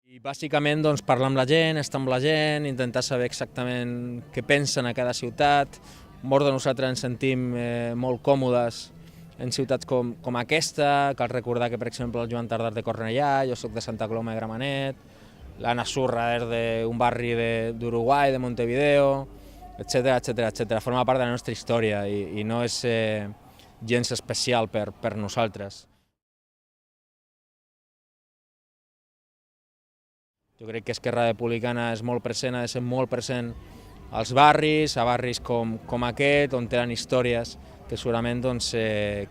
I bàsicament doncs, parlar amb la gent, estar amb la gent, intentar saber exactament què pensen a cada ciutat. Molts de nosaltres ens sentim molt còmodes en ciutats com aquesta. Cal recordar que, per exemple, el Joan Tardà és de Cornellà, jo soc de Santa Coloma de Gramenet, l'Anna Surra és d'un barri d'Uruguai, de Montevideo, etc etc. Forma part de la nostra història i no és gens especial per nosaltres. Jo crec que Esquerra Republicana és molt present, ha de ser molt present als barris, a barris com aquest, on tenen històries que segurament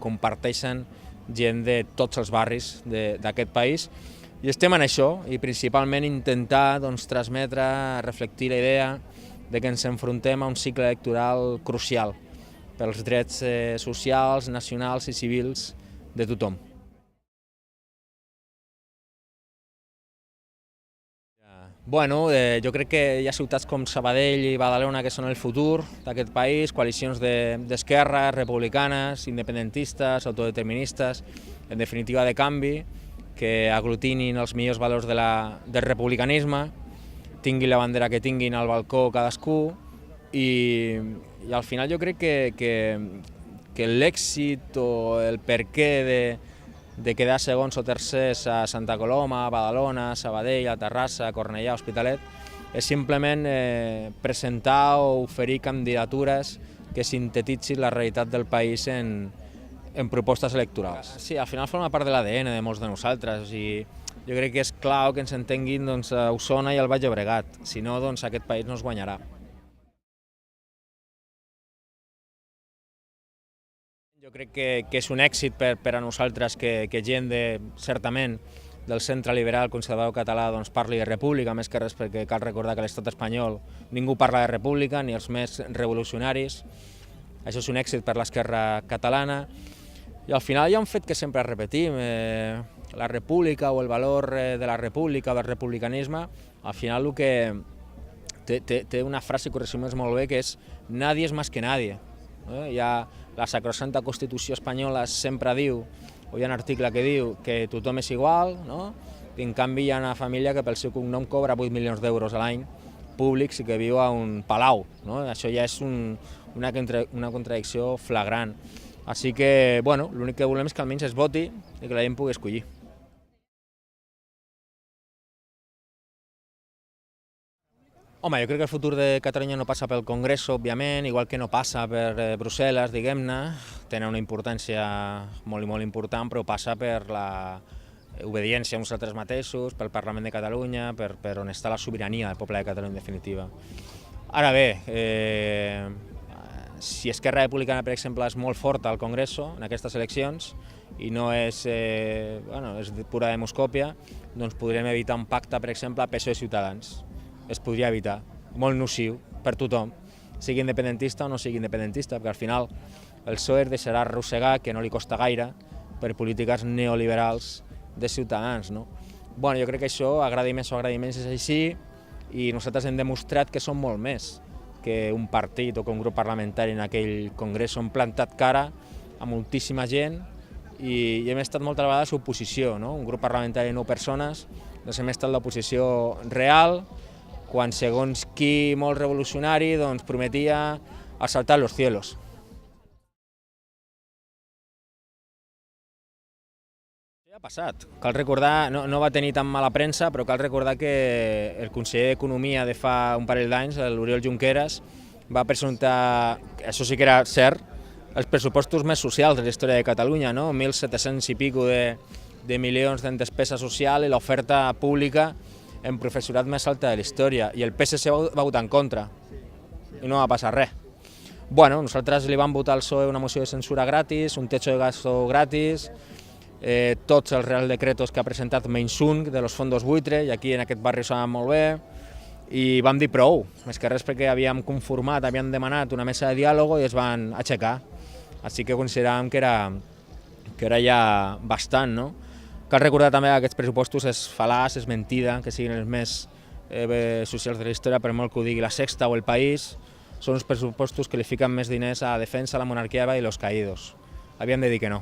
comparteixen gent de tots els barris d'aquest país. I estem en això, i principalment intentar transmetre, reflectir la idea de que ens enfrontem a un cicle electoral crucial pels drets socials, nacionals i civils de tothom. Bueno, jo crec que hi ha ciutats com Sabadell i Badalona que són el futur d'aquest país, coalicions d'esquerres, republicanes, independentistes, autodeterministes, en definitiva de canvi, que aglutinin els millors valors del republicanisme, tinguin la bandera que tinguin al balcó cadascú, i al final jo crec que l'èxit o el perquè de quedar segons o tercers a Santa Coloma, a Badalona, a Sabadell, a Terrassa, a Cornellà, a Hospitalet, és simplement presentar o oferir candidatures que sintetitzin la realitat del país en propostes electorals. Sí, al final forma part de l'ADN de molts de nosaltres i jo crec que és clau que ens entenguin a Osona i al Baix Llobregat, si no aquest país no es guanyarà. Jo crec que és un èxit per a nosaltres que gent certament del centre liberal conservador català parli de república, més que res perquè cal recordar que a l'estat espanyol ningú parla de república, ni els més revolucionaris. Això és un èxit per l'esquerra catalana. I al final hi ha un fet que sempre repetim, la república o el valor de la república o del republicanisme, al final el que té una frase que ho resumeix molt bé, que és «nadie es más que nadie». La sacrosanta Constitució espanyola sempre diu, o hi ha un article que diu que tothom és igual, i en canvi hi ha una família que pel seu cognom cobra 8 milions d'euros a l'any públics i que viu a un palau. Això ja és una contradicció flagrant. Així que l'únic que volem és que almenys es voti i que la gent pugui escollir. Home, jo crec que el futur de Catalunya no passa pel Congreso, òbviament, igual que no passa per Brussel·les, diguem-ne, tenen una importància molt i molt important, però passa per l'obediència a nosaltres mateixos, pel Parlament de Catalunya, per on està la sobirania del poble de Catalunya, en definitiva. Ara bé, si Esquerra Republicana, per exemple, és molt forta al Congreso en aquestes eleccions i no és pura demoscòpia, doncs podrem evitar un pacte, per exemple, PSOE i Ciutadans. Es podria evitar, molt nociu per tothom, sigui independentista o no sigui independentista, perquè al final el PSOE es deixarà arrossegar, que no li costa gaire, per polítiques neoliberals de Ciutadans. Jo crec que això, agradi més o agradi menys, és així, i nosaltres hem demostrat que som molt més que un partit o que un grup parlamentari en aquell congrés. Hem plantat cara a moltíssima gent i hem estat moltes vegades oposició, un grup parlamentari de 9 persones, doncs hem estat l'oposició real, quan segons qui molt revolucionari prometia assaltar los cielos. Ha passat. Cal recordar, no va tenir tan mala premsa, però cal recordar que el conseller d'Economia de fa un parell d'anys, l'Oriol Junqueras, va presentar, això sí que era cert, els pressupostos més socials de la història de Catalunya, 1.700 i pico de milions en despesa social i l'oferta pública en professorat més alta de la història, i el PSC va votar en contra, i no va passar res. Nosaltres li vam votar al PSOE una moció de censura gratis, un techo de gasto gratis, tots els real decretos que ha presentat menys un de los fondos buitre, i aquí en aquest barri ho saben molt bé, i vam dir prou, més que res perquè havíem conformat, havíem demanat una mesa de diàleg i es van aixecar. Així que consideràvem que era ja bastant, Cal recordar també que aquests pressupostos és fal·laç, és mentida, que siguin els més socials de la història, per molt que ho digui La Sexta o El País, són uns pressupostos que li fiquen més diners a la defensa, a la monarquia i los caídos. Havíem de dir que no.